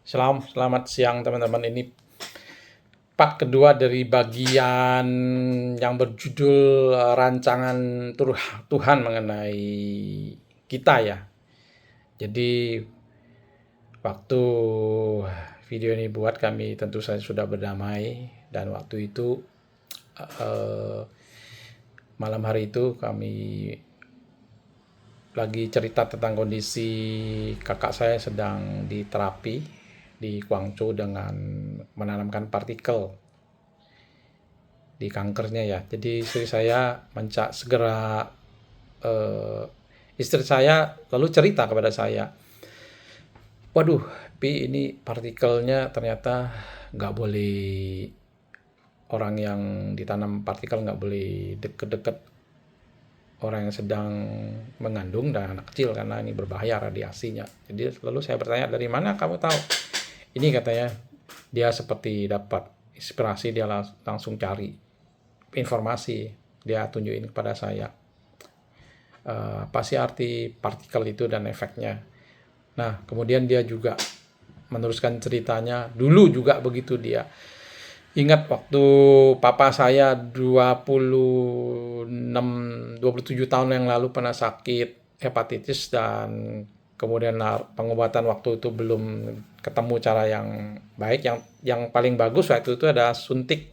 Selamat siang teman-teman. Ini part kedua dari bagian yang berjudul rancangan Tuhan mengenai kita ya. Jadi waktu video ini buat kami tentu saja sudah berdamai dan waktu itu eh, malam hari itu kami lagi cerita tentang kondisi kakak saya sedang diterapi di Guangzhou dengan menanamkan partikel di kankernya ya. Jadi istri saya segera eh, istri saya lalu cerita kepada saya, waduh, Pi ini partikelnya ternyata nggak boleh, orang yang ditanam partikel nggak boleh deket-deket orang yang sedang mengandung dan anak kecil karena ini berbahaya radiasinya. Jadi lalu saya bertanya, dari mana kamu tahu? Ini katanya dia seperti dapat inspirasi, dia langsung cari informasi, dia tunjukin kepada saya apa sih arti partikel itu dan efeknya. Nah, kemudian dia juga meneruskan ceritanya. Dulu juga begitu dia. Ingat waktu papa saya 27 tahun yang lalu pernah sakit hepatitis dan kemudian pengobatan waktu itu belum ketemu cara yang baik. Yang paling bagus waktu itu ada suntik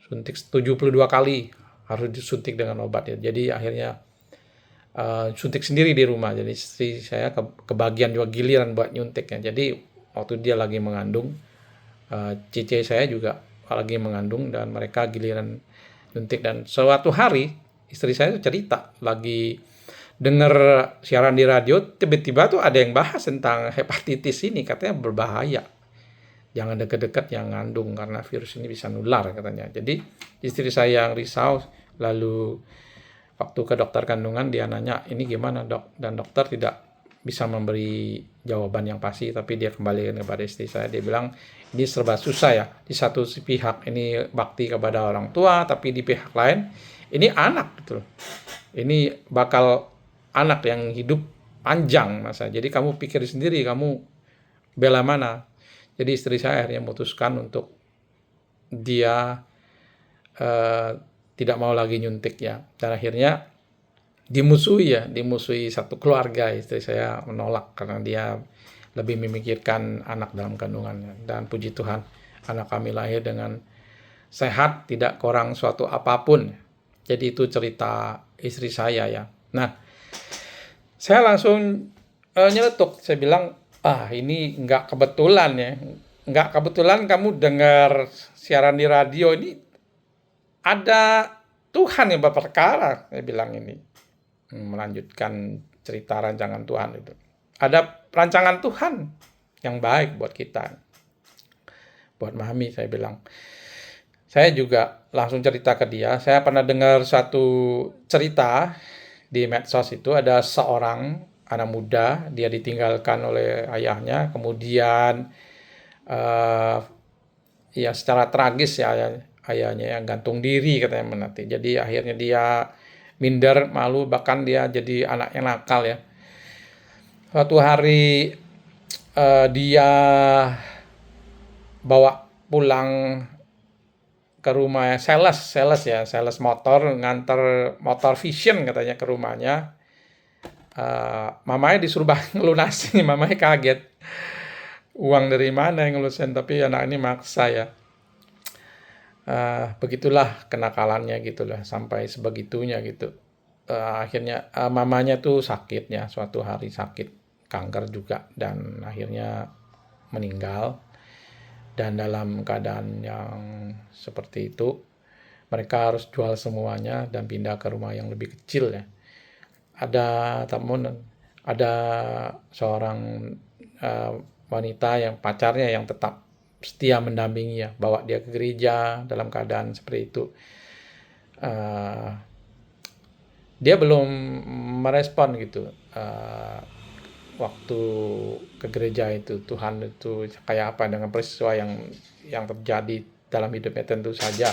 72 kali harus disuntik dengan obat ya. Jadi akhirnya suntik sendiri di rumah. Jadi istri saya kebagian juga giliran buat nyuntik ya. Jadi waktu dia lagi mengandung, cici saya juga lagi mengandung dan mereka giliran nyuntik. Dan suatu hari istri saya tuh cerita lagi dengar siaran di radio, tiba-tiba tuh ada yang bahas tentang hepatitis ini, katanya berbahaya, jangan deket-deket yang ngandung karena virus ini bisa nular katanya. Jadi istri saya yang risau, lalu waktu ke dokter kandungan dia nanya, ini gimana dok? Dan dokter tidak bisa memberi jawaban yang pasti, tapi dia kembalikan kepada istri saya. Dia bilang, ini serba susah ya. Di satu pihak ini bakti kepada orang tua, tapi di pihak lain ini anak gitu. Ini bakal anak yang hidup panjang masa. Jadi kamu pikir sendiri, kamu bela mana? Jadi istri saya akhirnya memutuskan untuk dia eh, tidak mau lagi nyuntik ya. Dan akhirnya dimusuhi satu keluarga. Istri saya menolak karena dia lebih memikirkan anak dalam kandungannya. Dan puji Tuhan, anak kami lahir dengan sehat, tidak kurang suatu apapun. Jadi itu cerita istri saya ya. Nah, saya langsung nyeletuk. Saya bilang, ini nggak kebetulan ya. Nggak kebetulan kamu dengar siaran di radio ini, ada Tuhan yang berperkara. Saya bilang ini. Melanjutkan cerita rancangan Tuhan itu. Ada rancangan Tuhan yang baik buat kita. Buat Mami, saya bilang. Saya juga langsung cerita ke dia. Saya pernah dengar satu cerita di medsos itu, ada seorang anak muda, dia ditinggalkan oleh ayahnya, kemudian uh, ya secara tragis ya ayahnya yang gantung diri katanya menanti. Jadi akhirnya dia minder, malu, bahkan dia jadi anak yang nakal ya. Suatu hari dia bawa pulang ke rumah sales motor, nganter motor Vision katanya ke rumahnya. Mamanya disuruh ngelunasi, mamanya kaget. Uang dari mana yang ngelunasin, tapi anak ini maksa ya. Begitulah kenakalannya gitulah, sampai sebegitunya gitu. Akhirnya mamanya tuh sakitnya, suatu hari sakit kanker juga dan akhirnya meninggal. Dan dalam keadaan yang seperti itu, mereka harus jual semuanya dan pindah ke rumah yang lebih kecil ya. Ada seorang uh, wanita yang pacarnya yang tetap setia mendampingi ya, bawa dia ke gereja dalam keadaan seperti itu. Uh, dia belum merespon gitu. Waktu ke gereja itu, Tuhan itu kayak apa dengan peristiwa yang terjadi dalam hidupnya, tentu saja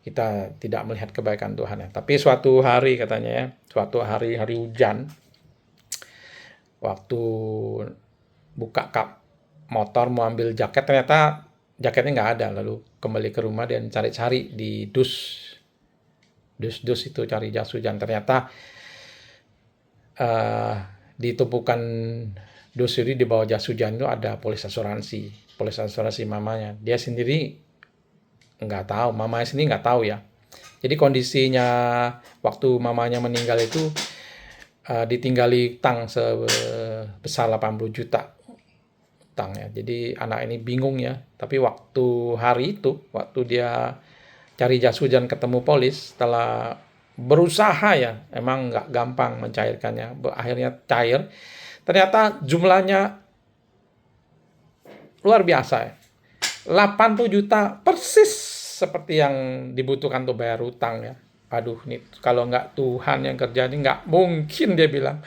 kita tidak melihat kebaikan Tuhan ya. Tapi suatu hari katanya ya, suatu hari hujan, waktu buka kap motor mau ambil jaket, ternyata jaketnya nggak ada. Lalu kembali ke rumah dan cari-cari di dus itu, cari jas hujan. Ternyata eh, di tumpukan dus ini di bawah jas hujan itu ada polis asuransi mamanya. Dia sendiri nggak tahu, mamanya sendiri nggak tahu ya. Jadi kondisinya waktu mamanya meninggal itu ditinggali utang sebesar 80 juta utang ya. Jadi anak ini bingung ya. Tapi waktu hari itu, waktu dia cari jas hujan ketemu polis, setelah berusaha ya, emang nggak gampang mencairkannya. Akhirnya cair. Ternyata jumlahnya luar biasa ya. 80 juta persis seperti yang dibutuhkan untuk bayar utang ya. Aduh, nih kalau nggak Tuhan yang kerja ini nggak mungkin, dia bilang.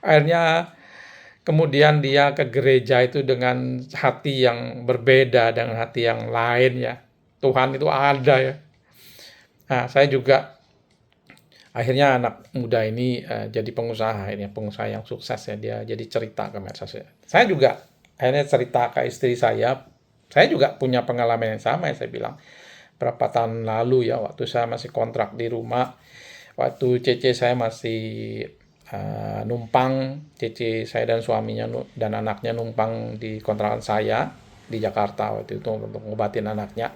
Akhirnya kemudian dia ke gereja itu dengan hati yang berbeda, dengan hati yang lain ya. Tuhan itu ada ya. Nah, saya juga akhirnya anak muda ini jadi pengusaha, ini pengusaha yang sukses ya. Dia jadi cerita ke medsos ya. Saya juga akhirnya cerita ke istri saya juga punya pengalaman yang sama ya, saya bilang. Berapa tahun lalu ya, waktu saya masih kontrak di rumah, waktu Cece saya masih numpang, Cece saya dan suaminya dan anaknya numpang di kontrakan saya di Jakarta waktu itu untuk ngobatin anaknya.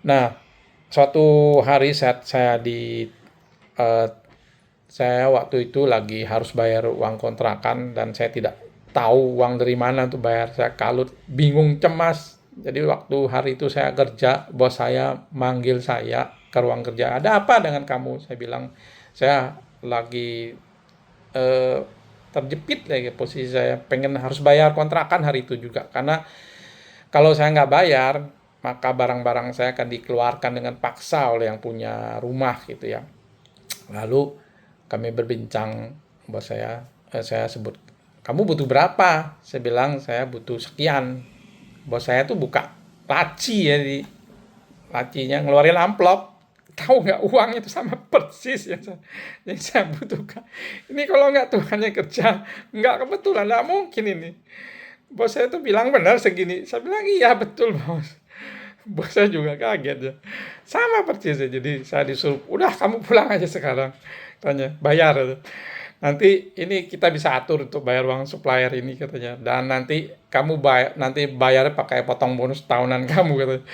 Nah, suatu hari eh, saya waktu itu lagi harus bayar uang kontrakan dan saya tidak tahu uang dari mana untuk bayar. Saya kalut, bingung, cemas. Jadi waktu hari itu saya kerja, bos saya manggil saya ke ruang kerja. Ada apa dengan kamu? Saya bilang, saya lagi eh, terjepit lagi posisi saya. Pengen harus bayar kontrakan hari itu juga. Karena kalau saya nggak bayar, maka barang-barang saya akan dikeluarkan dengan paksa oleh yang punya rumah gitu ya. Lalu kami berbincang, bos saya sebut, kamu butuh berapa? Saya bilang, saya butuh sekian. Bos saya tuh buka laci ya, di lacinya ngeluarin amplop. Tahu nggak, uangnya itu sama persis yang saya butuhkan. Ini kalau nggak Tuhannya kerja, nggak kebetulan, nggak mungkin ini. Bos saya tuh bilang benar segini. Saya bilang iya betul bos. Bos saya juga kaget ya. Sama persis ya. Jadi saya disuruh, udah kamu pulang aja sekarang. Tanya, bayar. Nanti ini kita bisa atur untuk bayar uang supplier ini katanya. Dan nanti kamu bayar pakai potong bonus tahunan kamu katanya.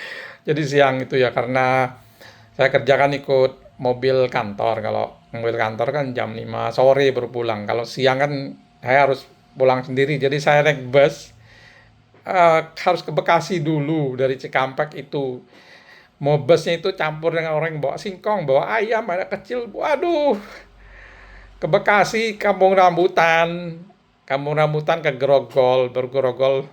Jadi siang itu ya, karena saya kerjakan ikut mobil kantor. Kalau mobil kantor kan jam 5 sore baru pulang. Kalau siang kan saya harus pulang sendiri. Jadi saya naik bus, harus ke Bekasi dulu dari Cikampek itu. Mau busnya itu campur dengan orang yang bawa singkong, bawa ayam, ada kecil. Waduh, ke Bekasi, Kampung Rambutan ke Grogol, bergrogol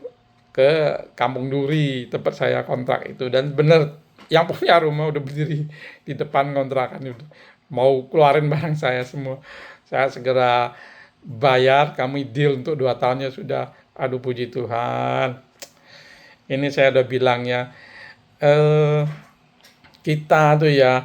ke Kampung Duri, tempat saya kontrak itu. Dan bener, yang punya rumah udah berdiri di depan kontrakan itu, mau keluarin barang saya semua. Saya segera bayar, kami deal untuk 2 tahunnya sudah. Aduh, puji Tuhan. Ini saya udah bilangnya, eh kita tuh ya